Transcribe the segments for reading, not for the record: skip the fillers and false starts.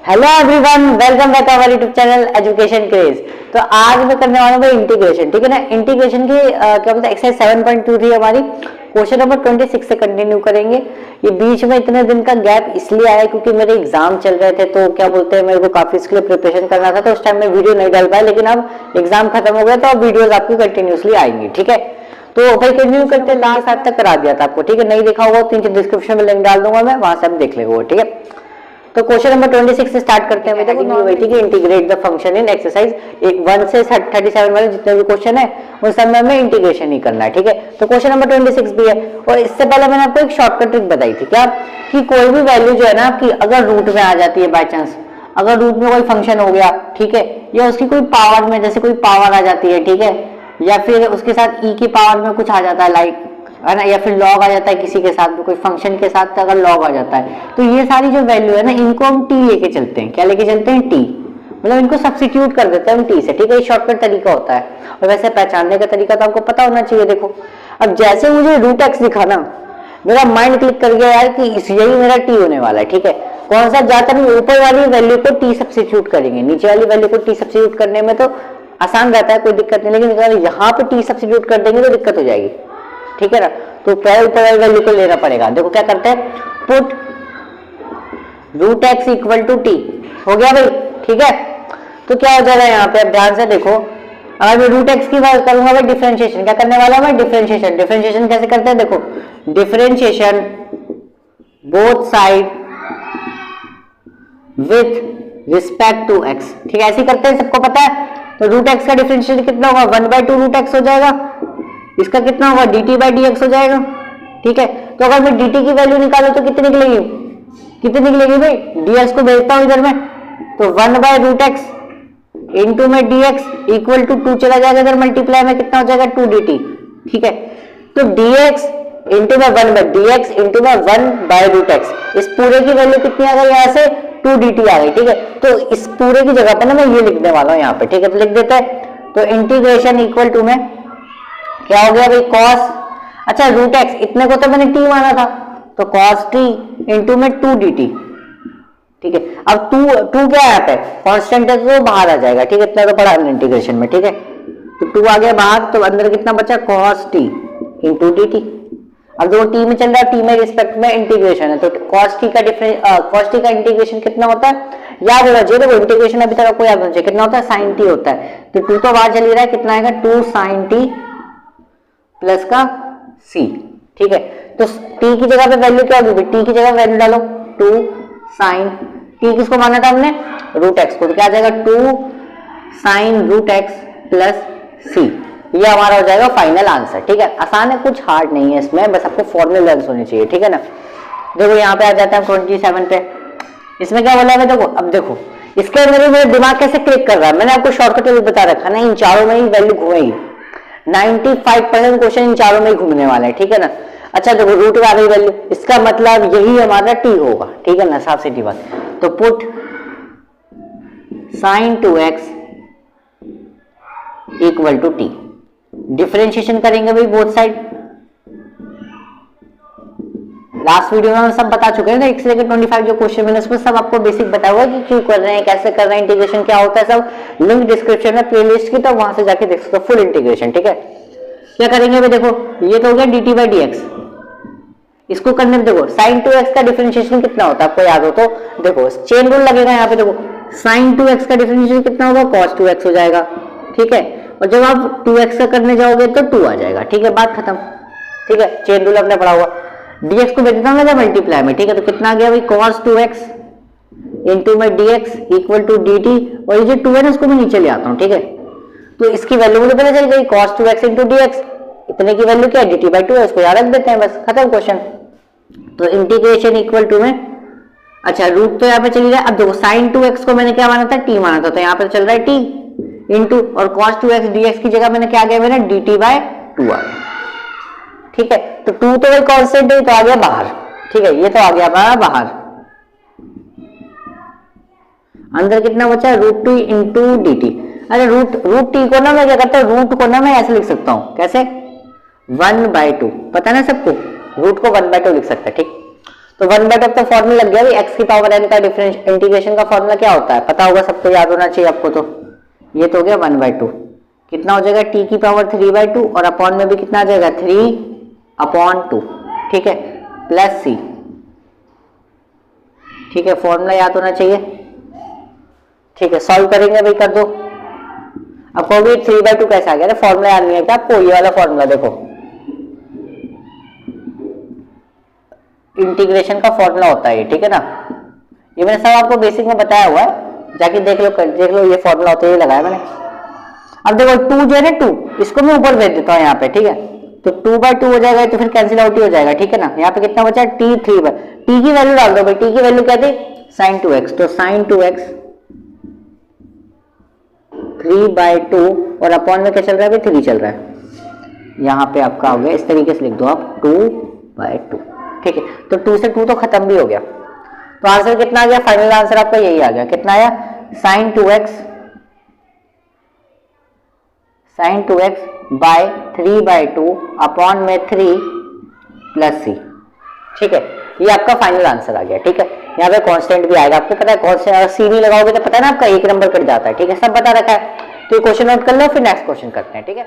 Hello everyone, welcome back our YouTube channel education craze. तो आज मैं करने वाला हूँ इंटीग्रेशन, ठीक है ना। इंटीग्रेशन की क्या बोलते हैं एक्सरसाइज 7.23 हमारी क्वेश्चन नंबर 26 से कंटिन्यू करेंगे। ये बीच में इतने दिन का गैप इसलिए आया क्योंकि मेरे एग्जाम चल रहे थे, तो क्या बोलते हैं मेरे को काफी इसके लिए प्रिपरेशन करना था, तो उस टाइम में वीडियो नहीं डाल पाया। लेकिन अब एग्जाम खत्म हो गया तो अब वीडियोज आपकी कंटिन्यूसली आएंगी, ठीक है। तो भाई कंटिन्यू करते लास्ट साथ तक करा दिया था आपको, ठीक है। नहीं देखा होगा तो नीचे डिस्क्रिप्शन में लिंक डाल दूंगा मैं, वहां से आप देख लेंगे, ठीक है। तो क्वेश्चन नंबर 26 से स्टार्ट करते हैं। देखो ठीक है, integrate the function in exercise 1 से 37 वाले जितने भी क्वेश्चन है उन सब में हमें इंटीग्रेशन ही करना है, ठीक है। तो क्वेश्चन नंबर 26 भी है, और इससे पहले मैंने आपको एक शॉर्टकट ट्रिक बताई थी क्या, कि कोई भी वैल्यू जो है ना आपकी अगर रूट में आ जाती है बाय चांस, अगर रूट में कोई फंक्शन हो गया, ठीक है, या उसकी कोई पावर में जैसे कोई पावर आ जाती है, ठीक है, या फिर उसके साथ ई की पावर में कुछ आ जाता है लाइक, है ना, या फिर लॉग आ जाता है किसी के साथ, कोई फंक्शन के साथ अगर लॉग आ जाता है, तो ये सारी जो वैल्यू है ना इनको हम टी लेके चलते हैं। क्या लेके चलते हैं? टी, मतलब इनको सब्स्टिट्यूट कर देते हैं हम टी से, ठीक है। ये शॉर्टकट तरीका होता है, और वैसे पहचानने का तरीका तो आपको पता होना चाहिए। देखो अब जैसे मुझे रूट एक्स दिखा ना, मेरा माइंड क्लिक कर गया यार कि यही मेरा टी होने वाला है, ठीक है। कौन सा? जाकर हम ऊपर वाली वैल्यू को टी सब्स्टिट्यूट करेंगे, नीचे वाली वैल्यू को टी सब्स्टिट्यूट करने में तो आसान रहता है, कोई दिक्कत नहीं। लेकिन अगर यहाँ पे टी सब्स्टिट्यूट कर देंगे तो दिक्कत हो जाएगी, ठीक है ना। तो पहले ऊपर वाली वैल्यू को लेना पड़ेगा। देखो क्या करते हैं, put root x equal to t, हो गया भाई, ठीक है। तो क्या हो जाएगा यहाँ पे, अब ध्यान से देखो, अगर मैं रूट एक्स की बात करूंगा भाई डिफरेंशिएशन, क्या करने वाला मैं? डिफरेंशिएशन। डिफरेंशिएशन कैसे करते हैं? देखो differentiation both side with respect to x, ठीक है, ऐसे करते हैं, सबको पता है। तो रूट एक्स का डिफरेंशिएशन कितना होगा? 1/2 रूट एक्स हो जाएगा। इसका कितना होगा? dt बाई डी एक्स हो जाएगा, ठीक है। तो अगर मैं dt की वैल्यू निकालू तो कितनी निकलेगी? कितनी निकलेगी भाई? dx को भेजता हूं इधर में, तो 1/√x इंटू में dx इक्वल टू 2 चला जाएगा इधर, मल्टीप्लाई में कितना हो जाएगा? 2dt, ठीक है। तो dx इंटू में 1/dx इंटू में 1/√x, इस पूरे की वैल्यू कितनी आ गई यहाँ से? 2dt आ गई, ठीक है। तो इस पूरे की जगह पे ना मैं ये लिखने वाला हूँ यहाँ पे, ठीक है। तो लिख देते हैं, तो इंटीग्रेशन इक्वल टू में क्या हो गया भाई? कॉस, अच्छा रूट एक्स इतने को तो मैंने टी माना था, तो कॉस टी इंटू में 2dt, ठीक है। अब टू क्या है यहाँ पे? कांस्टेंट है तो बाहर आ जाएगा, ठीक है। इतना तो पढ़ा हमने इंटीग्रेशन में, ठीक है। तो 2 आ गया बाहर, तो अंदर कितना बचा? Cos T into D T. अब जो टी में चल रहा है, टी में रिस्पेक्ट में इंटीग्रेशन है, तो कॉस टी का इंटीग्रेशन कितना होता है? याद होना चाहिए। देखो इंटीग्रेशन अभी तक आपको याद होना चाहिए कितना होता है? साइन टी होता है। तो 2 तो बाहर चल ही रहा है, कितना आएगा? 2 साइन टी प्लस का c, ठीक है। तो t की जगह पे वैल्यू क्या होगी? t की जगह वैल्यू डालो 2 साइन t, किसको माना था हमने? रूट एक्स को, तो क्या आ जाएगा? 2 sine root x plus c, ये हमारा हो जाएगा फाइनल आंसर, ठीक है। आसान है, कुछ हार्ड नहीं है इसमें, बस आपको फॉर्मूले लर्न होने चाहिए, ठीक है ना। देखो यहाँ पे आ जाता है 27 पे, इसमें क्या बोला है? देखो अब देखो इसके अंदर मेरा दिमाग कैसे क्लिक कर रहा है, मैंने आपको शॉर्टकट भी बता रखा ना, इन चारों में ही वैल्यू घूमेगी। 95% क्वेश्चन इन चारों में ही घूमने वाला है, ठीक है ना। अच्छा देखो रूट आ गई वैल्यू, इसका मतलब यही हमारा टी होगा, ठीक है ना, साफ सीधी बात। तो put sine 2x equal to t, differentiation करेंगे भाई बोथ साइड। लास्ट वीडियो में हम सब बता चुके हैं ना, 1 से लेकर 25 जो क्वेश्चन मैंने उसमें सब आपको बेसिक बताया हुआ कि क्यों कर रहे हैं, कैसे कर रहे हैं, इंटीग्रेशन क्या होता है, सब लिंक डिस्क्रिप्शन में प्लेलिस्ट की, तो वहां से जाके देख सकते हो फुल इंटीग्रेशन, ठीक है। क्या करेंगे भाई? देखो ये तो हो गया dt बाई डी एक्स, इसको करने में देखो साइन 2x का डिफरेंशिएशन कितना होता है आपको याद हो तो देखो चेन रूल लगेगा यहाँ पे। देखो साइन 2x का डिफरेंशिएशन कितना होगा? cos 2x हो जाएगा, ठीक है। और जब आप 2x का करने जाओगे तो 2 आ जाएगा, ठीक है, बात खत्म, ठीक है। चेन रूल अपने पढ़ा हुआ, dx को भेज देता हूँ मल्टीप्लाई में, ठीक है। तो कितना आ गया भाई? cos 2x इंटू में dx इक्वल टू dt, और ये जो 2 है ना उसको मैं नीचे ले आता हूँ, ठीक है। तो इसकी वैल्यू मुझे पता चल गई, cos 2x इंटू dx, इतने की वैल्यू क्या है? dt बाई 2 है, उसको याद रख देते हैं, बस खत्म क्वेश्चन। तो इंटीग्रेशन इक्वल टू में, अच्छा रूट तो यहाँ पे चली रहा है। अब देखो साइन 2x को मैंने क्या माना था? t माना था, तो यहाँ पे चल रहा है t इंटू, और cos 2x dx की जगह मैंने क्या आ गया मेरा? dt बाय 2 आ गया, ठीक है। तो 2 तो वही कांस्टेंट है, तो आ गया बाहर, ठीक है, ये तो आ गया हमारा बाहर। अंदर कितना बचा? √2 इंटू डी टी। अरे रूट टी को ना मैं क्या करता हूँ, रूट को ना मैं ऐसे लिख सकता हूँ, कैसे? 1/2, पता ना सबको, रूट को 1/2 लिख सकता है, ठीक। तो 1/2 अब तो फॉर्मूला लग गया भाई, x की पावर n का डिफरेंस इंटीग्रेशन का फॉर्मूला क्या होता है पता होगा सबको, याद होना चाहिए आपको। तो ये तो हो गया 1/2, कितना हो जाएगा t की पावर 3/2 और अपॉन में भी कितना आ जाएगा 3/2, ठीक है, प्लस c, ठीक है, फॉर्मूला याद होना चाहिए, ठीक है। सॉल्व करेंगे भाई, कर दो। अब कहोगे 3/2 कैसे आ गया, फॉर्मूला याद नहीं है क्या आपको, ये वाला फॉर्मूला देखो, इंटीग्रेशन का फॉर्मूला होता है ये, ठीक है ना, ये मैंने सब आपको बेसिक में बताया हुआ है, जाके देख लो ये फॉर्मूला होता है, ये लगाया मैंने। अब देखो 2 जो है ना 2, इसको मैं ऊपर भेज देता हूँ यहाँ पे, ठीक है, तो 2/2 हो जाएगा, तो फिर कैंसिल आउट ही हो जाएगा, ठीक है ना। यहाँ पे कितना बचा t, 3 t की वैल्यू डाल दो भाई, t की वैल्यू क्या थी sin 2x, तो sin 2x 3/2 और अपॉन में क्या चल रहा है भाई 3 चल रहा है, यहाँ पे आपका हो गया, इस तरीके से लिख दो आप 2/2, ठीक है। तो 2 से 2 तो खत्म भी हो गया, तो आंसर कितना आ गया, फाइनल आंसर आपका यही आ गया, कितना आया sin 2x बाय 3/2 अपॉन में 3 प्लस c, ठीक है, ये आपका फाइनल आंसर आ गया, ठीक है। यहाँ पे कांस्टेंट भी आएगा, आपको पता है कांस्टेंट, अगर सी नहीं लगाओगे तो पता है ना आपका 1 नंबर कट जाता है, ठीक है, सब बता रखा है। तो ये क्वेश्चन नोट कर लो, फिर नेक्स्ट क्वेश्चन करते हैं, ठीक है।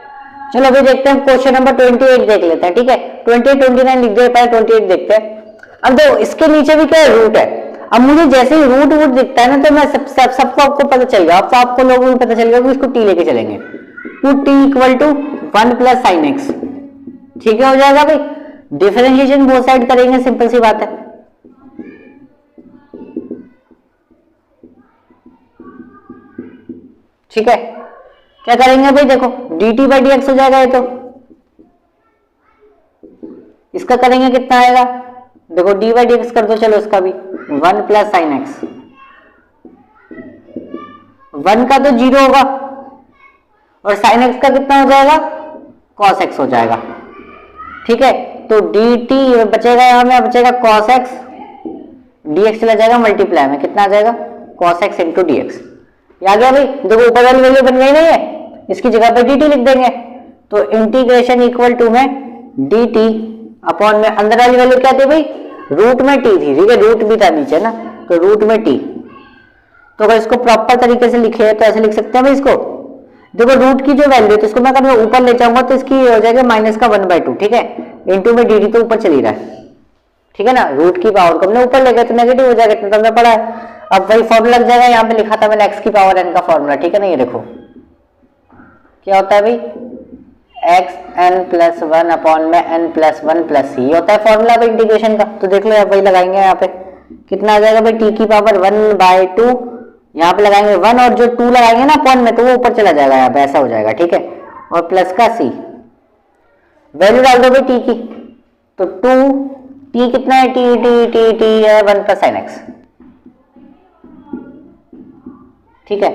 चलो अभी देखते हैं क्वेश्चन नंबर 28 देख लेते हैं, ठीक है, 28 29 लिख दे, पहले 28 देखते हैं। अब देखो इसके नीचे भी क्या रूट है, अब मुझे जैसे ही रूट वूट दिखता है ना, तो मैं सबको आपको पता चल गया, अब आपको लोगों को पता चल गया कि इसको टी लेके चलेंगे, two t equal to 1 plus sine x, ठीक है, हो जाएगा भाई। डिफरेंशिएशन बोथ साइड करेंगे, सिंपल सी बात है, ठीक है। क्या करेंगे भाई, देखो dt बाई डी एक्स हो जाएगा ये, तो इसका करेंगे कितना आएगा, देखो डी बाई डी एक्स कर दो, चलो इसका भी 1 प्लस साइन एक्स, 1 का तो 0 होगा और साइन एक्स का कितना हो जाएगा कॉस एक्स हो जाएगा, ठीक है। तो dt बचेगा, यहां में बचेगा कॉस एक्स, dx चला जाएगा मल्टीप्लाई में, कितना आ जाएगा cos x into d x, आ गया भाई। देखो ऊपर वाली वैल्यू बन गई नहीं है, इसकी जगह पे dt लिख देंगे, तो इंटीग्रेशन इक्वल टू में dt अपॉन में अंदर वाली वैल्यू क्या थी भाई, रूट में t थी, ठीक है, रूट भी था नीचे ना, तो रूट में t। तो अगर इसको प्रॉपर तरीके से लिखे तो ऐसे लिख सकते हैं भाई इसको, देखो रूट की जो वैल्यू है तो इसको मैं अगर ऊपर ले जाऊंगा तो इसकी हो जाएगा माइनस का 1/2, ठीक है, इंटू में dt तो ऊपर चली रहा है, ठीक है ना, रूट की पावर को हमने ऊपर ले गए तो नेगेटिव हो जाएगा, इतना तो हमने पढ़ा है। अब वही फॉर्मूला लग जाएगा, यहाँ पे लिखा था मैंने x की पावर n का फॉर्मूला, ठीक है ना, ये देखो क्या होता है भाई x n प्लस 1 अपॉन में n प्लस 1 प्लस c, होता है फॉर्मूला भाई इंटीग्रेशन का। तो देख लो वही लगाएंगे, यहाँ पे कितना आ जाएगा भाई t की पावर 1/2, यहाँ पे लगाएंगे 1 और जो 2 लगाएंगे ना अपॉन में तो वो ऊपर चला जाएगा, यहाँ पे ऐसा हो जाएगा, ठीक है, और प्लस का c, वैल्यू डाल दो भाई t की, तो 2 t कितना है, t है 1 प्लस साइन एक्स, ठीक है,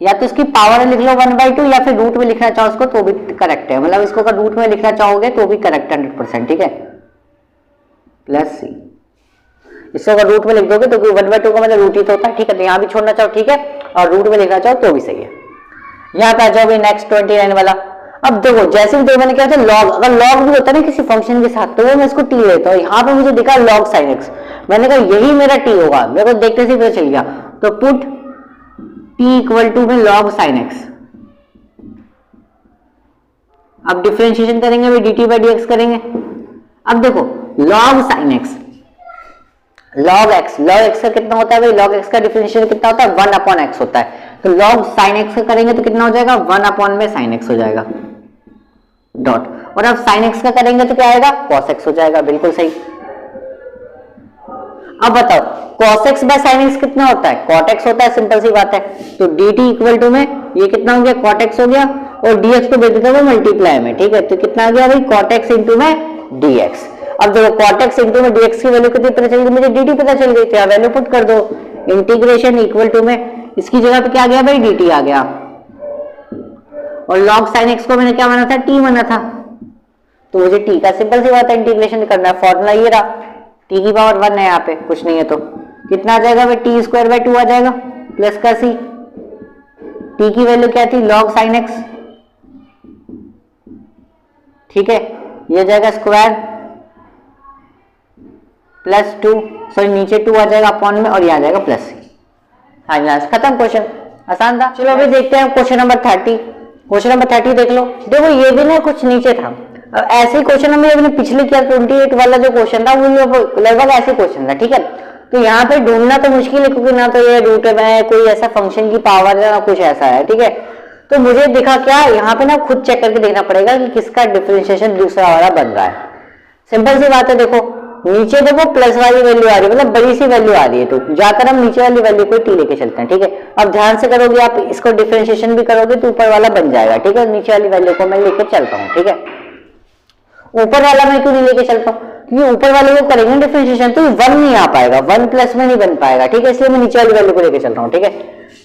या तो इसकी पावर लिख लो 1/2 या फिर रूट में लिखना चाहो उसको तो भी करेक्ट है, मतलब इसको अगर रूट में लिखना चाहोगे तो भी करेक्ट है 100%, ठीक है, प्लस सी, इसको अगर रूट में लिख दोगे तो 1/2 का मतलब रूट ही तो होता है, ठीक है, तो यहाँ भी छोड़ना चाहो ठीक है, और रूट में लिखना चाहो तो भी सही है। यहाँ पे आ जाओ भाई नेक्स्ट 29 वाला। अब देखो जैसे भी देखो मैंने क्या था लॉग, अगर लॉग भी होता है ना किसी फंक्शन के साथ तो वो मैं इसको टी लेता हूँ, यहाँ पे मुझे दिखा लॉग साइन एक्स, मैंने कहा यही मेरा टी होगा, मेरे को देखते से पता चल गया, तो पुट टी इक्वल टू में लॉग साइन एक्स। अब डिफरेंशिएशन करेंगे भाई dt बाई dx करेंगे। अब देखो log sin x, log x का कितना होता है भाई, log x का डिफरेंशिएशन कितना होता है 1 अपॉन x होता है, तो log sin x का करेंगे तो कितना हो जाएगा 1 अपॉन में sin x हो जाएगा डॉट, और अब sin x का करेंगे तो क्या आएगा cos x हो जाएगा, बिल्कुल सही। अब बताओ cos x bye sin x कितना होता है, cot x होता है, सिंपल सी बात है, तो dt इक्वल टू में ये कितना हो गया cot x हो गया और dx को भेज देता हूं मल्टीप्लाई में, ठीक है, तो कितना आ गया भाई cot x इंटू में dx। अब देखो cot x इंटू में dx की वैल्यू कितनी पता चल गई, मुझे dt पता चल गई, तो वैल्यू पुट कर दो, इंटीग्रेशन इक्वल टू में इसकी जगह पे क्या आ गया भाई dt आ गया, और log sin x को मैंने क्या माना था t माना था, तो मुझे t का सिंपल सी बात है इंटीग्रेशन करना है, फॉर्मूला ये रहा t की पावर 1 है, यहाँ पे कुछ नहीं है, तो कितना आ जाएगा भाई t स्क्वायर बाय 2 आ जाएगा प्लस का c, t की वैल्यू क्या थी log sin x, ठीक है, ये हो जाएगा स्क्वायर +2, सॉरी नीचे 2 आ जाएगा अपॉन में, और ये आ जाएगा +c। फाइनल आंसर, खत्म क्वेश्चन, आसान था। चलो अभी देखते हैं क्वेश्चन नंबर 30। क्वेश्चन नंबर 30 देख लो। देखो ये भी ना कुछ नीचे था, अब ऐसे ही क्वेश्चन हमने अपने पिछले किया 28 वाला जो क्वेश्चन था वो लगभग ऐसे क्वेश्चन था, ठीक है। तो यहाँ पे ढूंढना तो मुश्किल है, क्योंकि ना तो ये रूट में कोई ऐसा फंक्शन की पावर है ना कुछ ऐसा है, ठीक है। तो मुझे दिखा क्या, यहाँ पे ना खुद चेक करके देखना पड़ेगा कि किसका डिफरेंशिएशन दूसरा वाला बन रहा है। सिंपल सी बात है, देखो नीचे देखो प्लस वाली वैल्यू आ रही है, मतलब बड़ी सी वैल्यू आ रही है, तो जाकर हम नीचे वाली वैल्यू को टी लेके चलते हैं, ठीक है। अब ध्यान से करोगे आप, इसको डिफरेंशिएशन भी करोगे तो ऊपर वाला बन जाएगा, ठीक है। नीचे वाली वैल्यू को मैं लेके चलता हूँ, ठीक है। ऊपर वाला मैं क्यों नहीं लेके चलता हूँ, क्योंकि ऊपर वाले को करेंगे डिफरेंशिएशन तो 1 नहीं आ पाएगा, 1 प्लस में नहीं बन पाएगा, ठीक है। इसलिए मैं नीचे वाली वैल्यू को लेके चल रहा हूँ, ठीक है।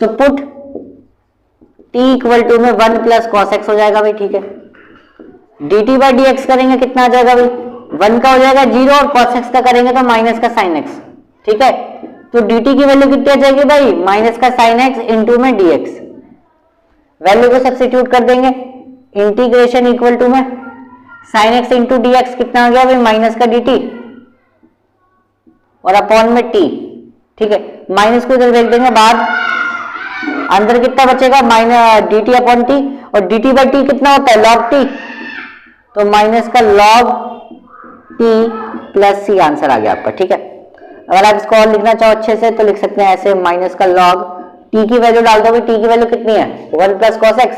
तो पुट t इक्वल टू में 1 प्लस कॉस एक्स हो जाएगा भाई, ठीक है। dt बाई डी एक्स करेंगे कितना आ जाएगा भाई, 1 का हो जाएगा 0, और cos x का करेंगे तो माइनस का sin x, ठीक है। तो dt की वैल्यू कितनी आ जाएगी भाई, माइनस का sin x इंटू में dx। वैल्यू को सब्स्टिट्यूट कर देंगे, इंटीग्रेशन इक्वल टू में sin x इंटू dx कितना आ गया भाई, माइनस का dt और अपॉन में t, ठीक है। माइनस को इधर भेज देंगे बाहर, अंदर कितना बचेगा, माइनस dt अपॉन t, और dt बाई t कितना होता है, log t, तो माइनस का log t plus c answer आ गया आपका, ठीक है। अगर आप इसको और लिखना चाहो अच्छे से तो लिख सकते हैं ऐसे, माइनस का log t की वैल्यू डाल दो भाई, t की वैल्यू कितनी है, 1 प्लस कॉस एक्स,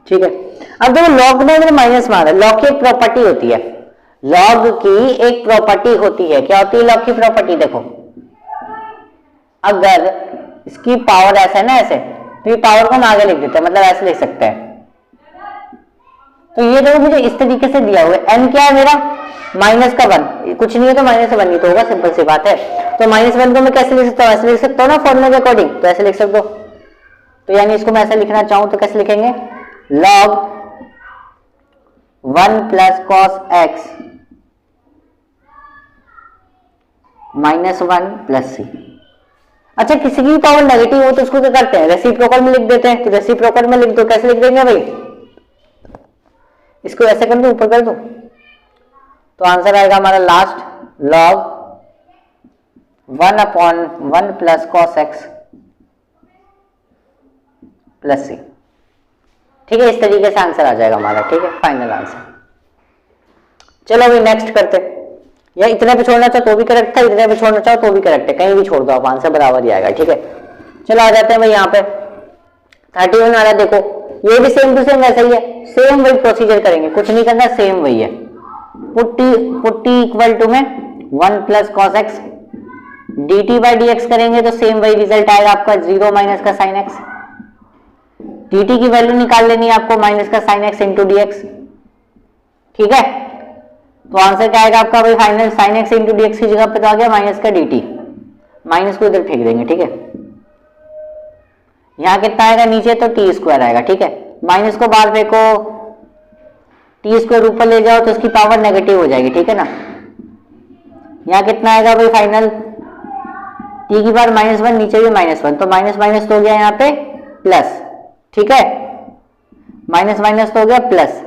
ठीक है। अब देखो log में माइनस मारा, log की एक प्रॉपर्टी होती है, log की एक प्रॉपर्टी होती है, क्या होती है log की प्रॉपर्टी, देखो अगर इसकी पावर ऐसे है ना, ऐसे, तो ये पावर को हम आगे लिख देते हैं, मतलब ऐसे लिख सकते हैं। तो ये देखो मुझे इस तरीके से दिया हुआ है, n क्या है मेरा, माइनस का 1, कुछ नहीं है तो माइनस 1 ही तो होगा, सिंपल सी बात है। तो -1 को मैं कैसे लिख सकता हूँ, ऐसे लिख सकता हूँ ना फॉर्मूले के अकॉर्डिंग, तो ऐसे लिख सकते हो। तो यानी इसको मैं ऐसे लिखना चाहूं तो कैसे लिखेंगे, log 1 plus cos x -1 plus C. अच्छा, किसी की पावर नेगेटिव हो तो उसको क्या करते हैं, रेसिप्रोकल में लिख देते हैं, तो रेसिप्रोकल में लिख दो, कैसे लिख देंगे भाई, इसको ऐसे कर दो, ऊपर कर दो, तो आंसर आएगा हमारा last log 1 upon 1 plus cos x plus C, ठीक है। इस तरीके से आंसर आ जाएगा हमारा, ठीक है, फाइनल आंसर। चलो अभी नेक्स्ट करते, या इतने पे छोड़ना चाहो तो भी करेक्ट था, इतने पे छोड़ना चाहो तो भी करेक्ट है, कहीं भी छोड़ दो आप, आंसर बराबर ही आएगा, ठीक है। चलो आ जाते हैं भाई यहाँ पे 31 आ रहा है, देखो ये भी सेम टू सेम वैसा ही है, सेम वही प्रोसीजर करेंगे, कुछ नहीं करना, सेम वही है। पुट t इक्वल टू में 1 plus cos x, dt by d x करेंगे तो सेम वही रिजल्ट आएगा आपका, 0 माइनस का साइन एक्स। dt की वैल्यू निकाल लेनी है आपको, माइनस का sine x into d x, ठीक है। तो आंसर क्या आएगा आपका भाई, final sine x into d x की जगह पे तो आ गया माइनस का dt, माइनस को इधर फेंक देंगे, ठीक है। यहाँ कितना आएगा नीचे, तो टी स्क्वायर आएगा, ठीक है। माइनस को बाहर फेंको, टी स्क्वायर ऊपर ले जाओ तो इसकी पावर नेगेटिव हो जाएगी, ठीक है ना। यहाँ कितना आएगा भाई फाइनल, टी की पावर -1, नीचे भी -1, तो माइनस माइनस तो हो गया यहाँ पे प्लस, ठीक है, माइनस माइनस तो हो गया प्लस,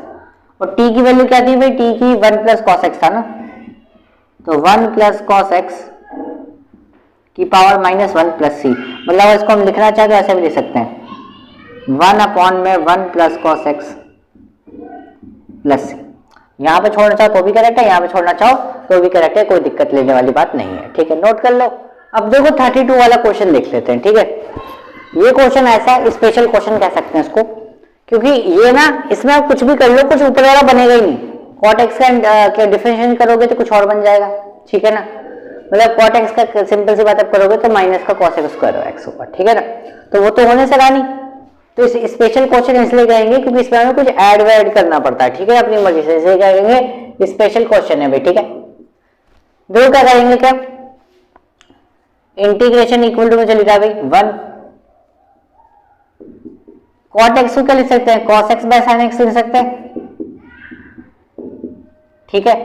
और t की वैल्यू क्या थी भाई, t की 1 प्लस कॉस एक्स था ना, तो 1 प्लस कॉस एक्स की पावर -1 प्लस सी, मतलब इसको हम लिखना चाहे तो ऐसे भी लिख सकते हैं, 1 अपॉन में 1 प्लस कॉस एक्स प्लस सी। यहाँ पे छोड़ना चाहो तो भी करेक्ट है, यहाँ पे छोड़ना चाहो तो भी करेक्ट है, कोई दिक्कत लेने वाली बात नहीं है, ठीक है, नोट कर लो। अब देखो 32 वाला क्वेश्चन देख लेते हैं, ठीक है। ये क्वेश्चन ऐसा है, स्पेशल क्वेश्चन कह सकते हैं इसको, क्योंकि ये ना इसमें आप कुछ भी कर लो, कुछ ऊपर वाला बनेगा ही नहीं। कॉट एक्स का डिफरेंशिएशन करोगे तो कुछ और बन जाएगा, ठीक है ना, मतलब कॉट एक्स का सिंपल सी बात आप करोगे तो माइनस का कॉस एक्स स्क्वायर एक्स होगा, ठीक है ना, तो वो तो होने से रहा नहीं। तो इस स्पेशल क्वेश्चन इसलिए कहेंगे क्योंकि इसमें हमें कुछ ऐड वैड करना पड़ता है, ठीक है, अपनी मर्जी से, इसलिए कहेंगे स्पेशल क्वेश्चन है भाई, ठीक है। देखो क्या करेंगे, क्या इंटीग्रेशन इक्वल टू में चलेगा भाई 1 कॉट एक्स को क्या लिख सकते हैं, cos x by sine x लिख सकते हैं, ठीक है।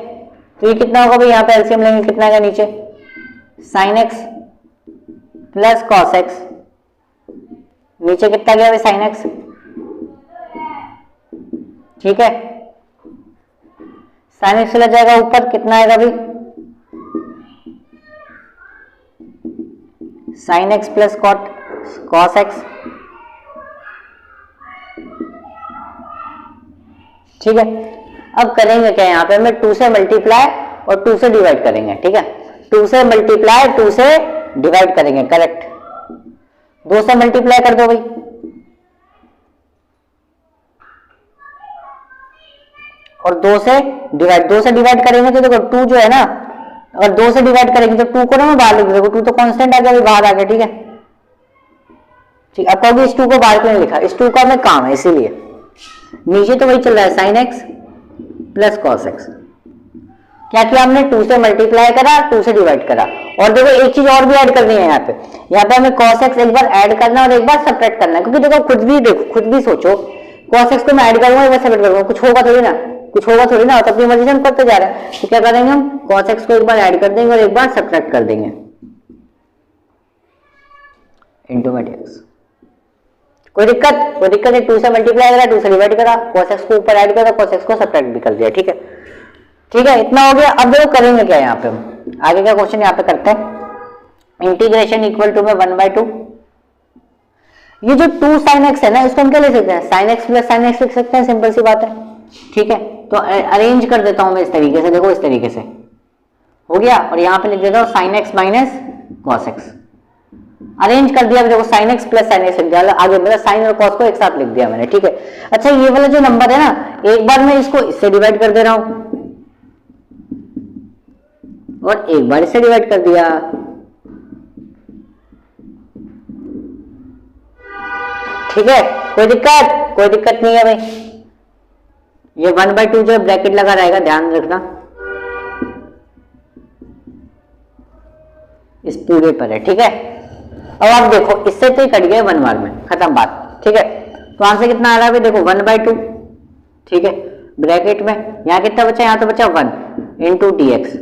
तो ये कितना होगा भाई, यहाँ पे एलसीएम लेंगे कितना आएगा नीचे, sine x plus cos x, नीचे कितना गया भाई साइन एक्स, ठीक है। साइन एक्स चला जाएगा ऊपर, कितना आएगा भाई sine x plus cos x. ठीक है, अब करेंगे क्या यहाँ पे हमें 2 से मल्टीप्लाई और 2 से डिवाइड करेंगे। ठीक है, 2 से मल्टीप्लाई 2 से डिवाइड करेंगे, करेक्ट। 2 से मल्टीप्लाई कर दो भाई, और 2 से डिवाइड करेंगे तो देखो 2 जो है ना, अगर 2 से डिवाइड करेंगे तो 2 को ना मैं बाहर लिख दूंगा, 2 तो कांस्टेंट आ गया, बाहर आ गया। ठीक है, ठीक। अब कहोगे इस 2 को बाहर क्यों नहीं लिखा, इस 2 का हमें काम है इसीलिए। नीचे तो वही चल रहा है sine x plus cos x. क्या किया हमने, 2 से मल्टीप्लाई करा, 2 से डिवाइड करा। और देखो एक चीज और भी ऐड करनी है यहाँ पे हमें cos x एक बार ऐड करना और एक बार सब्ट्रैक्ट करना है, क्योंकि देखो खुद भी सोचो, cos x को मैं ऐड करूंगा, एक बार सब्ट्रैक्ट करूंगा, कुछ होगा थोड़ी ना, तो अपनी मर्जी से हम करते जा रहे हैं। तो क्या करेंगे हम, cos x को एक बार ऐड कर देंगे और एक बार सब्ट्रैक्ट कर देंगे इनटू में dx। कोई दिक्कत है, 2 से मल्टीप्लाई करा, 2 से डिवाइड करा, cos x को ऊपर ऐड करा, cos x को सब्ट्रैक्ट भी कर दिया। ठीक है, इतना हो गया। अब देखो करेंगे क्या यहाँ पे, हम आगे का क्वेश्चन यहाँ पे करते हैं। इंटीग्रेशन इक्वल टू में 1/2, ये जो 2 साइन एक्स है ना, इसको हम क्या ले सकते हैं, sine x plus sine x लिख सकते हैं, सिंपल सी बात है। ठीक है, तो अरेंज कर देता हूं मैं इस तरीके से, देखो इस तरीके से हो गया, और यहाँ पे लिख देता हूँ sine x minus cos x. Arrange कर दिया, देखो sine x plus sine x लिख दिया, आगे मतलब साइन और कॉस को एक साथ लिख दिया मैंने। ठीक है, अच्छा ये वाला जो नंबर है ना, एक बार मैं इसको इससे डिवाइड कर दे रहा हूं और एक बार इससे डिवाइड कर दिया। ठीक है, कोई दिक्कत नहीं है भाई। ये 1/2 जो ब्रैकेट लगा रहेगा, ध्यान रखना इस पूरे पर है। ठीक है, अब आप देखो इससे तो ही कट गया 1 बार में, खत्म बात। ठीक है, तो आंसर कितना आ रहा है भाई, देखो 1/2। ठीक है, ब्रैकेट में यहाँ कितना बचा, यहाँ तो बचा 1 इंटू डी एक्स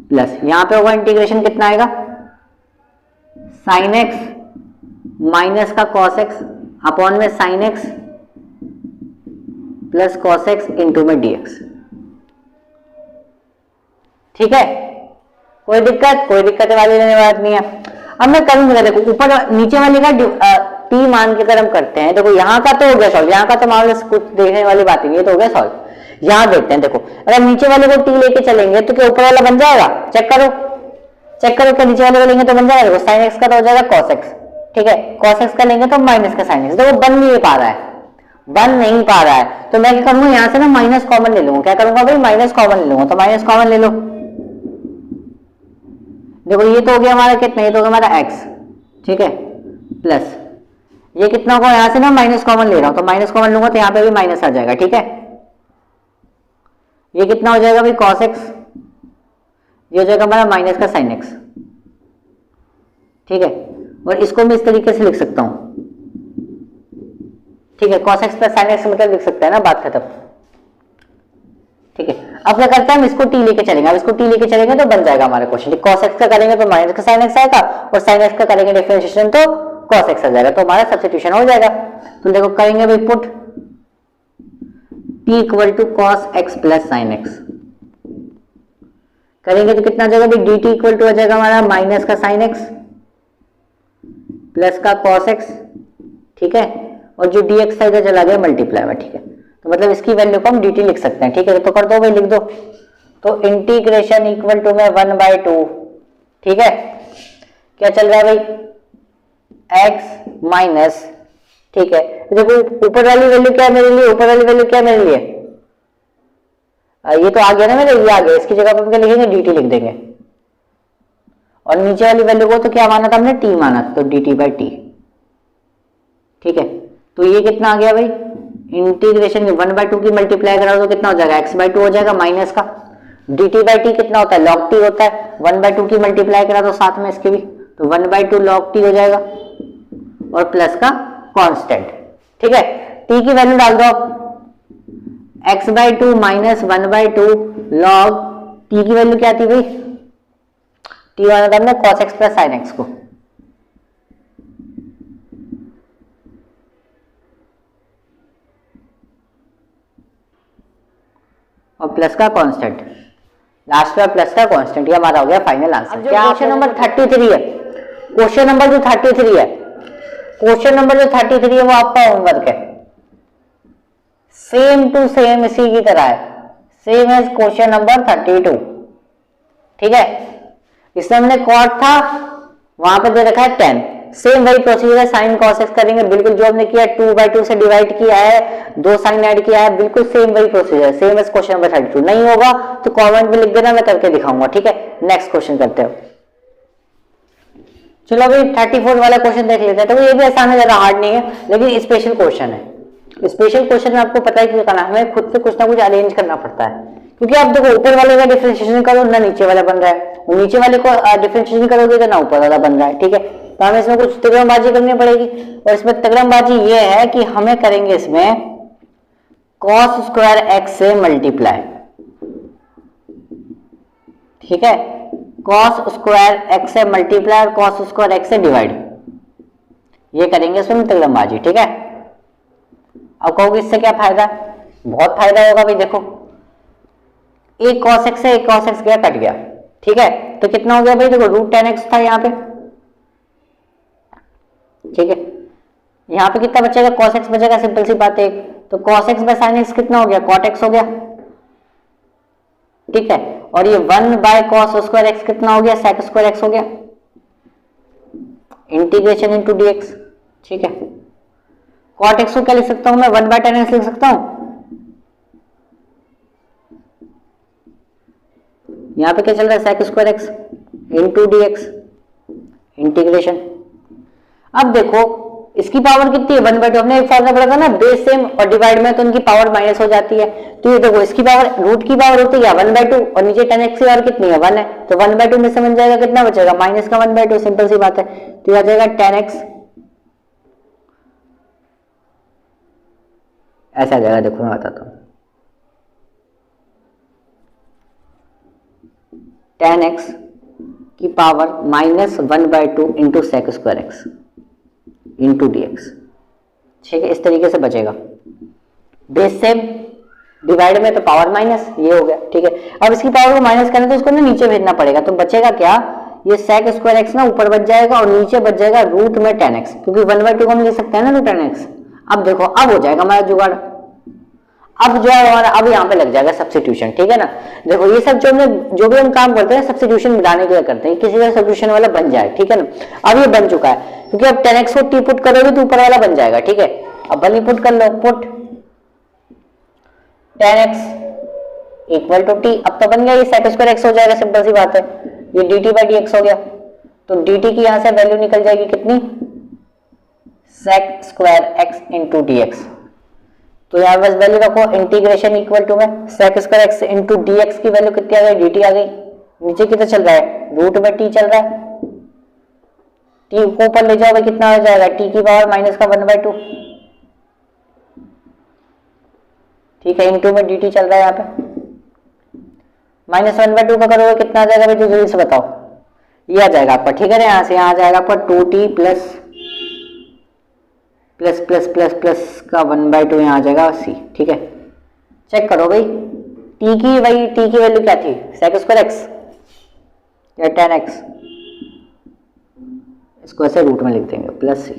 प्लस, यहाँ पे होगा इंटीग्रेशन कितना आएगा, साइन एक्स माइनस का कॉस एक्स अपॉन में sine x plus cos x into में डीएक्स। ठीक है, कोई दिक्कत वाली लेने बात नहीं है। अब मैं करूंगा, देखो ऊपर नीचे वाले का टी मान के अगर हम करते हैं, देखो यहाँ का तो हो गया सॉल्व, यहाँ का तो मान लो कुछ देखने वाली बात नहीं है, तो हो गया सॉल्व। यहाँ देखते हैं, देखो अगर नीचे वाले को टी लेके चलेंगे तो क्या ऊपर वाला बन जाएगा, चेक करो क्या नीचे वाले को लेंगे तो बन जाएगा, देखो साइन एक्स का तो हो जाएगा कॉस एक्स। ठीक है, कॉस एक्स का लेंगे तो माइनस का साइन एक्स, देखो बन नहीं पा रहा है, तो मैं क्या करूंगा, यहाँ से ना माइनस कॉमन ले लूंगा। क्या करूंगा भाई, माइनस कॉमन ले लूंगा, तो माइनस कॉमन ले लो। देखो ये तो हो गया हमारा कितना, ये तो हो गया हमारा एक्स। ठीक है, प्लस ये कितना होगा, यहां से ना माइनस कॉमन ले रहा हूं, तो माइनस कॉमन लूंगा तो यहाँ पे भी माइनस आ जाएगा। ठीक है, ये कितना हो जाएगा भाई कॉस एक्स, ये हो जाएगा हमारा माइनस का साइन एक्स। ठीक है, और इसको मैं इस तरीके से लिख सकता हूं। ठीक है, cos x plus sin x मतलब लिख सकते हैं ना, बात खत्म। ठीक है, अब क्या करते हैं, हम इसको t लेके चलेंगे। अब इसको t लेके चलेंगे तो बन जाएगा हमारा क्वेश्चन। cos x का करेंगे तो माइनस का sin x आएगा, और sin x का करेंगे डिफरेंशिएशन तो cos x आ जाएगा, तो हमारा सब्स्टिट्यूशन हो जाएगा। तो देखो करेंगे भाई put t equal to cos x plus sin x करेंगे तो कितना आ जाएगा भाई, dt इक्वल टू आ जाएगा हमारा माइनस का sin x प्लस का cos x। ठीक है, और जो dx था इधर चला गया मल्टीप्लाई में। ठीक है, तो मतलब इसकी वैल्यू को हम dt लिख सकते हैं। ठीक है, तो कर दो भाई, लिख दो। तो इंटीग्रेशन इक्वल टू में 1/2। ठीक है, क्या चल रहा है भाई, x माइनस। ठीक है, देखो ऊपर वाली वैल्यू क्या है मेरे लिए, ऊपर वाली वैल्यू क्या है मेरे लिए, ये तो आ गया ना मेरे, ये आ गया, इसकी जगह पर हम क्या लिखेंगे, dt लिख देंगे। और नीचे वाली वैल्यू को तो क्या माना था हमने, t माना था, तो dt/t। ठीक है, तो ये कितना आ गया भाई, इंटीग्रेशन 1/2 की मल्टीप्लाई करा तो कितना हो जाएगा, x/2 हो जाएगा माइनस का, dt/t कितना होता है, log t होता है। 1/2 की मल्टीप्लाई करा तो साथ में इसके भी, तो 1/2 log t हो जाएगा, और प्लस का कांस्टेंट। ठीक है, t की वैल्यू डाल दो आप, x/2 माइनस 1/2 log t की वैल्यू क्या थी भाई, t वाला था हमने cos x plus sin x को। और प्लस का कांस्टेंट, लास्ट में प्लस का कांस्टेंट, ये हमारा हो गया फाइनल आंसर। क्या क्वेश्चन नंबर 33 है, क्वेश्चन नंबर जो 33 है, क्वेश्चन नंबर जो 33 है वो आपका होमवर्क है, सेम टू सेम इसी की तरह है, सेम एज क्वेश्चन नंबर 32। ठीक है, इसमें हमने कॉट था, वहां पे दे रखा है 10, सेम वही प्रोसीजर है, साइन कॉस एक्स करेंगे, बिल्कुल जो हमने किया 2/2 से डिवाइड किया है, 2 साइन ऐड किया है, बिल्कुल सेम वही procedure, same as question number 32। नहीं होगा तो कमेंट में लिख देना, मैं करके दिखाऊंगा। ठीक है, नेक्स्ट क्वेश्चन करते हो। चलो अभी 34 वाला क्वेश्चन देख लेते हैं। तो ये भी आसान है, ज्यादा हार्ड नहीं है, लेकिन स्पेशल क्वेश्चन है। स्पेशल क्वेश्चन में आपको पता है क्या करना है, हमें खुद से कुछ ना कुछ अरेंज करना पड़ता है, क्योंकि आप देखो ऊपर वाले का डिफरेंशिएशन करो ना नीचे वाला बन रहा है, नीचे वाले को डिफरेंशिएशन करोगे तो ना ऊपर वाला बन रहा है। ठीक है, तो हमें इसमें कुछ तिगड़मबाजी करनी पड़ेगी, और इसमें तिगड़मबाजी ये है कि हमें करेंगे इसमें कॉस स्क्वायर एक्स से मल्टीप्लाई। ठीक है, कॉस स्क्वायर एक्स से मल्टीप्लाई और कॉस स्क्वायर एक्स से डिवाइड, ये करेंगे इसमें तिगड़मबाजी। ठीक है, अब कहोगे इससे क्या फायदा, बहुत फायदा होगा भाई। देखो एक कॉस एक्स से एक कॉस एक्स गया, कट गया। ठीक है, तो कितना हो गया भाई, देखो √10x था यहाँ पे। ठीक है, यहाँ पे कितना बचेगा, cos x बचेगा, सिंपल सी बात है। तो cos x bye sin x कितना हो गया, cot x हो गया। ठीक है, और ये 1/cos स्क्वायर x कितना हो गया, sec स्क्वायर x हो गया, इंटीग्रेशन इनटू dx। ठीक है, cot x को क्या लिख सकता हूं मैं, 1/tan x लिख सकता हूं। यहां पे क्या चल रहा है, sec square x into dx, integration. अब देखो इसकी पावर कितनी है, 1/2। हमने एक फॉर्मूला पढ़ा था ना, बेस सेम और डिवाइड में तो उनकी पावर माइनस हो जाती है। तो ये देखो इसकी पावर रूट की पावर होती है 1/2, और नीचे 10x की पावर कितनी है, 1 है। तो 1/2 में समझ जाएगा कितना बचेगा, माइनस का 1/2, सिंपल सी बात है। तो ये आ जाएगा 10x, ऐसा आ जाएगा। देखो मैं बताता हूँ, 10x की power -1/2 into sec square x into dx। ठीक है, इस तरीके से बचेगा, बेस सेम डिवाइड में तो पावर माइनस, ये हो गया। ठीक है, अब इसकी पावर को माइनस करना तो इसको ना नीचे भेजना पड़ेगा, तो बचेगा क्या, ये सेक स्क्वायर एक्स ना ऊपर बच जाएगा और नीचे बच जाएगा रूट में 10x, क्योंकि 1/2 को हम ले सकते हैं ना रूट 10x। अब देखो अब हो जाएगा हमारा जुगाड़, अब जो है हमारा अब यहाँ पे लग जाएगा सब्स्टिट्यूशन। ठीक है ना, देखो ये सब जो भी हम काम करते हैं सब्स्टिट्यूशन मिलाने के लिए करते हैं, किसी का सब्स्टिट्यूशन वाला बन जाए। ठीक है ना, अब ये बन चुका है, क्योंकि अब 10x को टी पुट करोगे तो ऊपर वाला बन जाएगा। ठीक है, अब भले पुट कर लो, put 10x equal to T, अब तो बन गया, ये सेक स्क्वायर एक्स हो जाएगा, सिंपल सी बात है। ये dt/dx हो गया, तो dt की यहां से वैल्यू निकल जाएगी कितनी, sec square x into dx। तो यहाँ बस वैल्यू रखो, इंटीग्रेशन इक्वल टू में sec square x into dx की वैल्यू कितनी आ गई, dt आ गई। नीचे कितना चल रहा है, रूट में t चल रहा है, t को ऊपर ले जाओगे कितना हो जाएगा, t की पावर माइनस का 1/2। ठीक है, इंटू में dt चल रहा है, यहाँ पे -1/2 का करोगे कितना आ जाएगा भाई, तो जल्दी से बताओ। ये आ जाएगा आपका, ठीक है ना, यहाँ से यहाँ आ जाएगा आपका 2t plus plus plus plus plus का 1/2 यहाँ आ जाएगा c। ठीक है, चेक करो भाई, t की वैल्यू क्या थी, सेक स्क्वायर एक्स या 10x, इसको ऐसे रूट में लिख देंगे प्लस c,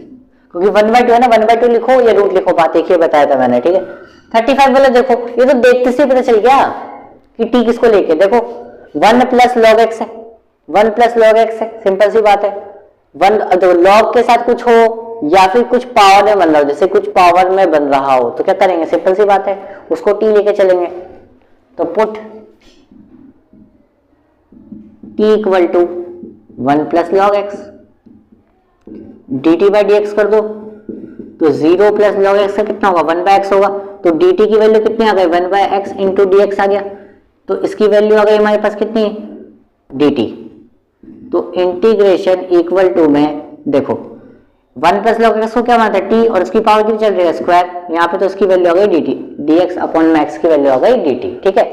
क्योंकि 1/2 है ना, 1/2 लिखो या रूट लिखो, बात एक ही बताया था मैंने। ठीक है, 35 वाला देखो, ये तो देखते से पता चल गया कि t किसको लेके, देखो 1 प्लस लॉग एक्स है, 1 प्लस लॉग एक्स है, सिंपल सी बात है। 1 तो लॉग के साथ कुछ हो या फिर कुछ पावर में बन रहा हो, जैसे कुछ पावर में बन रहा हो तो क्या करेंगे, सिंपल सी बात है, उसको t लेके चलेंगे। तो put t equal to 1 plus log x, dt/dx कर दो, तो 0 प्लस लॉग एक्स का कितना होगा, 1/x होगा। तो dt की वैल्यू कितनी आ गई, 1/x इंटू dx आ गया, तो इसकी वैल्यू आ गई हमारे पास कितनी, dt। तो इंटीग्रेशन इक्वल टू में देखो 1 प्लस लॉग एक्स को क्या मानता है, t, और इसकी पावर कितनी चल रही है, स्क्वायर, यहाँ पे तो इसकी वैल्यू आ गई dt, dx अपॉन में x की वैल्यू आ गई dt। ठीक है,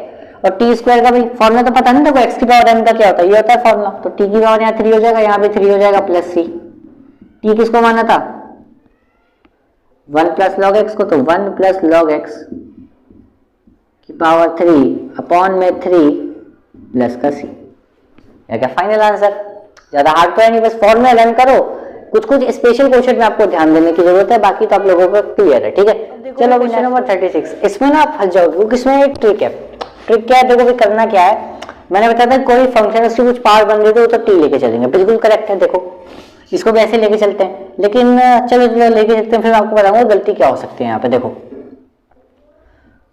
और t स्क्वायर का भी फॉर्मूला तो पता नहीं, देखो x की पावर m का क्या होता है, ये होता है फॉर्मूला। तो t की पावर यहाँ 3 हो जाएगा, यहाँ पे 3 हो जाएगा प्लस c। t किसको माना था, 1 प्लस लॉग एक्स को, तो 1 प्लस लॉग एक्स की पावर 3 अपॉन में 3 प्लस का c। क्या फाइनल आंसर? ज्यादा हार्ड तो है नहीं, बस फॉर्मूला लर्न करो। कुछ कुछ स्पेशल क्वेश्चन में आपको ध्यान देने की जरूरत है, बाकी तो आप लोगों का क्लियर है। ठीक है, चलो क्वेश्चन नंबर 36। इसमें ना आप फंस जाओगे क्योंकि इसमें एक ट्रिक है। ट्रिक क्या है? देखो भी करना क्या है, मैंने बताया था कोई फंक्शन उसकी कुछ पावर बन रही तो टी लेके चलेंगे, बिल्कुल करेक्ट है। देखो इसको भी ऐसे लेके चलते हैं, लेकिन चलो लेके चलते हैं, फिर आपको बताऊंगा गलती क्या हो सकती है यहाँ पे। देखो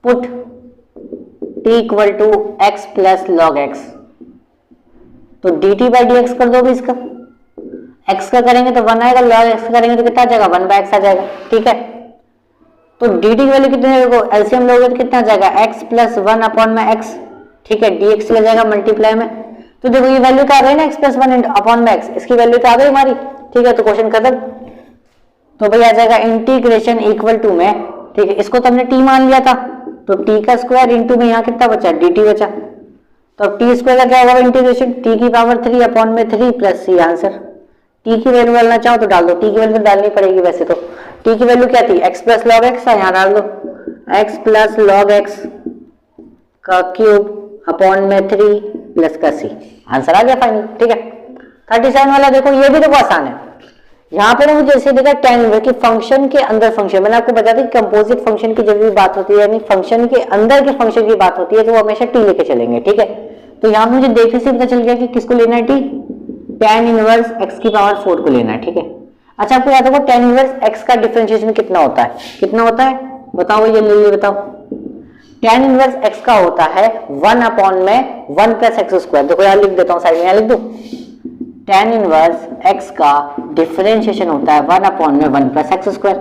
put t equal to x plus log x, तो d t by d x कर दो भी इसका। x का करेंगे तो 1 आएगा, log x का करेंगे तो कितना आ जाएगा 1 बाय एक्स आ जाएगा। ठीक है, तो dt की वैल्यू कितनी है? देखो एलसीएम लोगे तो कितना आ जाएगा x प्लस 1 अपॉन में x। ठीक है, dx लग जाएगा मल्टीप्लाई में। तो देखो ये वैल्यू क्या आ गई ना, x प्लस 1 अपॉन में x, इसकी वैल्यू तो आ गई हमारी। ठीक है, तो क्वेश्चन खत्म। तो भाई आ जाएगा इंटीग्रेशन इक्वल टू में, ठीक है, इसको तो हमने t मान लिया था, तो t का स्क्वायर इंटू में यहाँ कितना बचा dt बचा, तो अब टी स्क्वायर का क्या होगा इंटीग्रेशन टी की पावर 3 अपॉन में 3 प्लस सी। आंसर टी की वैल्यू डालना चाहो तो डाल दो, टी की वैल्यू डालनी पड़ेगी वैसे तो। टी की वैल्यू क्या थी? एक्स प्लस लॉग एक्स, यहाँ डाल दो एक्स प्लस लॉग एक्स का क्यूब अपॉन में 3 प्लस का सी। आंसर आ गया फाइनल। ठीक है, 37 वाला देखो, ये भी देखो आसान है। यहाँ पे ना मुझे ऐसे देखा tan इनवर्स की फंक्शन के अंदर फंक्शन, मैंने आपको बताया था कि कंपोजिट फंक्शन की जब भी बात होती है, यानी फंक्शन के अंदर के फंक्शन की बात होती है, तो वो हमेशा टी लेके चलेंगे। ठीक है, तो यहाँ मुझे देखने से पता चल गया कि किसको लेना है टी, tan इनवर्स x की पावर 4 को लेना है। ठीक है, अच्छा आपको याद होगा tan इनवर्स x का डिफरेंशिएशन कितना होता है? कितना होता है बताओ, ये ले बताओ। tan इनवर्स x का होता है 1 अपॉन में 1 प्लस एक्स स्क्वायर। देखो यहाँ लिख देता हूँ, साइड में यहाँ लिख दो, tan इनवर्स x का डिफरेंशिएशन होता है 1 अपॉन में 1 प्लस एक्स स्क्वायर।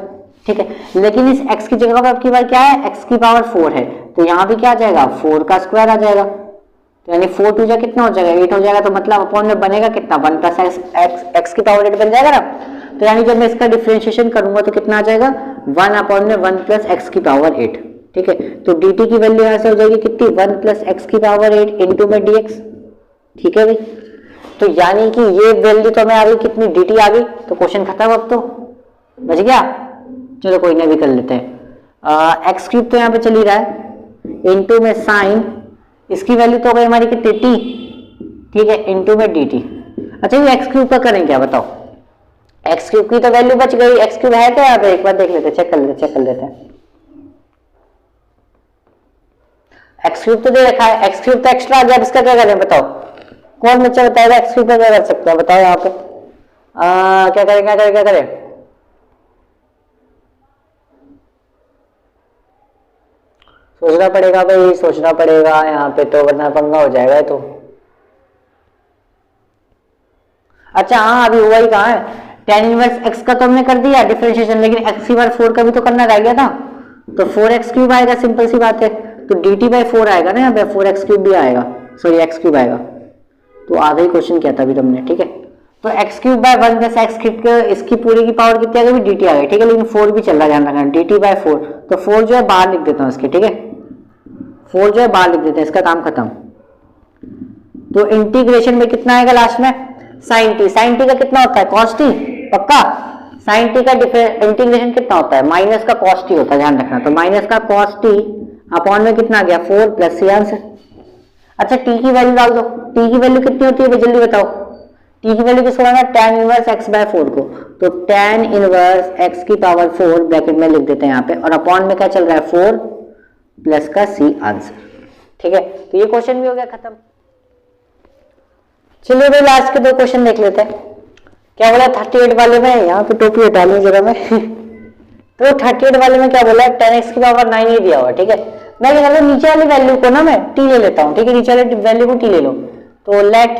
ठीक है, लेकिन इस x की जगह पर आपकी बार क्या है, x की पावर 4 है, तो यहाँ भी क्या आ जाएगा 4 का स्क्वायर आ जाएगा, तो यानी 4 टू जा कितना हो जाएगा 8 हो जाएगा, तो मतलब अपॉन में बनेगा कितना 1 प्लस एक्स की पावर 8 बन जाएगा ना। तो यानी जब मैं इसका डिफरेंशिएशन करूंगा तो कितना आ जाएगा 1 अपॉन में 1 प्लस एक्स की पावर 8। ठीक है, तो dt की वैल्यू यहाँ से हो जाएगी कितनी 1 प्लस एक्स की पावर 8 इंटू में dx। ठीक है भाई, तो यानी कि ये वैल्यू तो हमें आ गई कितनी, dt आ गई, तो क्वेश्चन खत्म। अब तो बच गया, चलो कोई ना भी कर लेते हैं। एक्स क्यूब तो यहाँ पे चल ही रहा है, इंटू में साइन, इसकी वैल्यू तो हो गई हमारी कितनी टी। ठीक है, इंटू में dt। अच्छा ये एक्स क्यूब का करें क्या बताओ, एक्स क्यूब की तो वैल्यू बच गई, एक्स क्यूब है क्या यहाँ पे, एक बार देख लेते, चेक कर लेते हैं। एक्स क्यूब तो दे रखा है, एक्स क्यूब तो एक्स्ट्रा आ गया, इसका क्या करें बताओ, कौन बच्चा बताएगा एक्स क्यूब का क्या कर सकते हैं बताओ यहाँ पे। क्या करें सोचना पड़ेगा भाई, सोचना पड़ेगा यहाँ पे, तो वरना पंगा हो जाएगा तो। अच्छा हाँ, अभी हुआ ही कहाँ है, tan इनवर्स x का तो हमने कर दिया डिफरेंशिएशन, लेकिन x की बार 4 का भी तो करना रह गया था, तो 4x क्यूब आएगा, सिंपल सी बात है, तो dt बाई 4 आएगा ना यहाँ पे, 4x क्यूब भी आएगा, सॉरी x क्यूब आएगा, तो आधा ही क्वेश्चन किया था अभी तुमने। ठीक है, तो x cube by 1 plus x cube, इसकी पूरी की पावर कितनी आ गई dt आ गई। ठीक है, लेकिन 4 भी चल रहा है, ध्यान रखना dt बाय 4, तो 4 जो है बाहर लिख देता हूँ इसके। ठीक है, 4 जो है बाहर लिख देते हैं, इसका काम खत्म। तो इंटीग्रेशन में कितना आएगा लास्ट में साइन टी का कितना होता है कॉस टी, पक्का साइन टी का इंटीग्रेशन कितना होता है माइनस का कॉस टी होता है, ध्यान रखना। तो माइनस का कॉस टी अपॉन में कितना आ गया 4 प्लस सी आंसर। अच्छा टी की वैल्यू डाल दो, टी की वैल्यू कितनी होती है जल्दी बताओ, टी की वैल्यू किसको लाना है tan इनवर्स x बाय 4 को, तो tan इनवर्स x की पावर 4 ब्रैकेट में लिख देते हैं यहाँ पे, और अपॉन में क्या चल रहा है 4 प्लस का सी आंसर। ठीक है, तो ये क्वेश्चन भी हो गया खत्म। चलिए भाई लास्ट के 2 क्वेश्चन देख लेते हैं। क्या बोला 38 वाले में, यहाँ पे टोपी हटा लूं जरा मैं तो 38 वाले में क्या बोला है 10x की पावर 9 ही दिया हुआ। ठीक है, मैं क्या करता हूँ नीचे वाली वैल्यू को ना मैं t ले लेता हूँ। ठीक है, नीचे वाली वैल्यू को t ले लो, तो let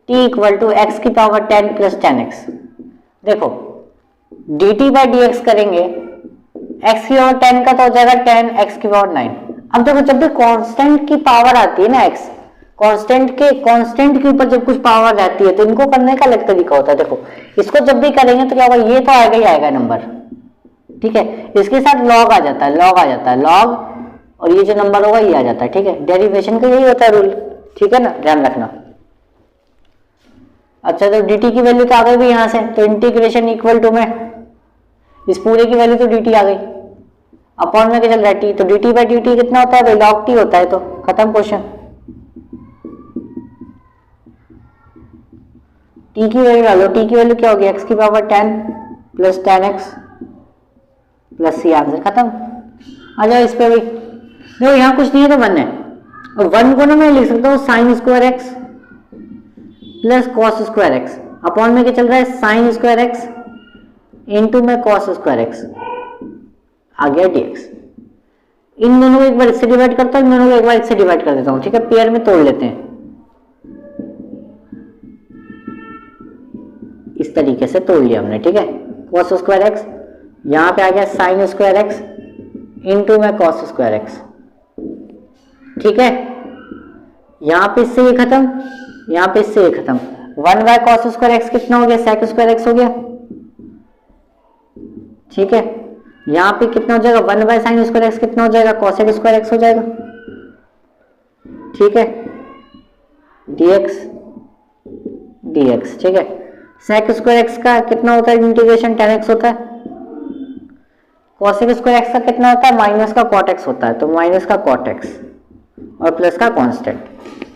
t equal to x की पावर 10 प्लस 10x। देखो dt बाई dx करेंगे, x की पावर 10 का तो हो जाएगा 10 x की पावर 9। अब देखो जब भी कांस्टेंट की पावर आती है ना x, कांस्टेंट के ऊपर जब कुछ पावर रहती है तो इनको करने का अलग तरीका होता है। देखो इसको जब भी करेंगे तो क्या होगा, ये तो आएगा ही आएगा नंबर। ठीक है, इसके साथ लॉग आ जाता है लॉग, और ये जो नंबर होगा ये आ जाता है। ठीक है, डेरिवेशन का यही होता है रूल। ठीक है ना, ध्यान रखना। अच्छा तो dt की वैल्यू तो आ गई भी यहाँ से, तो इंटीग्रेशन इक्वल टू में इस पूरे की वैल्यू तो dt आ गई। अपॉन में क्या चल रहा है टी, तो d t by D T कितना होता है भाई, लॉग टी होता है, तो खत्म क्वेश्चन। टी की वैल्यू डालो, टी की वैल्यू क्या होगी, एक्स की पावर 10 प्लस 10x प्लस सी, आंसर खत्म। आ जाओ इस पे भी, देखो यहाँ कुछ नहीं है तो 1 है, और 1 को ना मैं लिख सकता हूँ sine square x plus cos square x, upon में क्या चल रहा है साइन स्क्वायर एक्स इंटू में कॉस स्क्वायर एक्स, आ गया dx। इन दोनों को एक बार इससे डिवाइड करता हूँ, इन दोनों को एक बार इससे डिवाइड कर देता हूँ, ठीक है, पेयर में तोड़ लेते हैं, इस तरीके से तोड़ लिया हमने, ठीक है। कॉस स्क्वायर एक्स यहां पे आ गया साइन स्क्वायर एक्स इंटू में कॉस स्क्वायर एक्स, ठीक है। यहां पे इससे ये खत्म, यहां पे इससे ये खत्म, 1 बाय कॉस स्क्वायर एक्स कितना हो गया, सेक स्क्वायर एक्स हो गया, ठीक है। यहां पे कितना हो जाएगा 1 बाय साइन स्क्वायर एक्स कितना हो जाएगा, कॉसेक स्क्वायर एक्स हो जाएगा, ठीक है, dx dx, ठीक है। सेक स्क्वायर एक्स का कितना होता है इंटीग्रेशन 10x होता है, कॉसेक स्क्वायर एक्स का कितना होता है माइनस का कॉट एक्स होता है, तो माइनस का कॉट एक्स और प्लस का कांस्टेंट,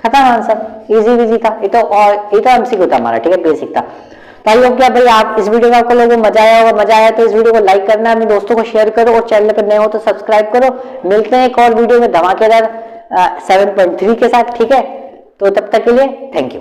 खत्म आंसर, इजी इजी था ये तो, और ये तो एमसीक्यू था हमारा, ठीक है, बेसिक था। तो आई होप क्या भाई आप इस वीडियो में आपको लोगों को मजा आया होगा, मजा आया तो इस वीडियो को लाइक करना, अपने दोस्तों को शेयर करो, और चैनल पर नए हो तो सब्सक्राइब करो। मिलते हैं एक और वीडियो में धमाकेदार 7.3 के साथ, ठीक है, तो तब तक के लिए थैंक यू।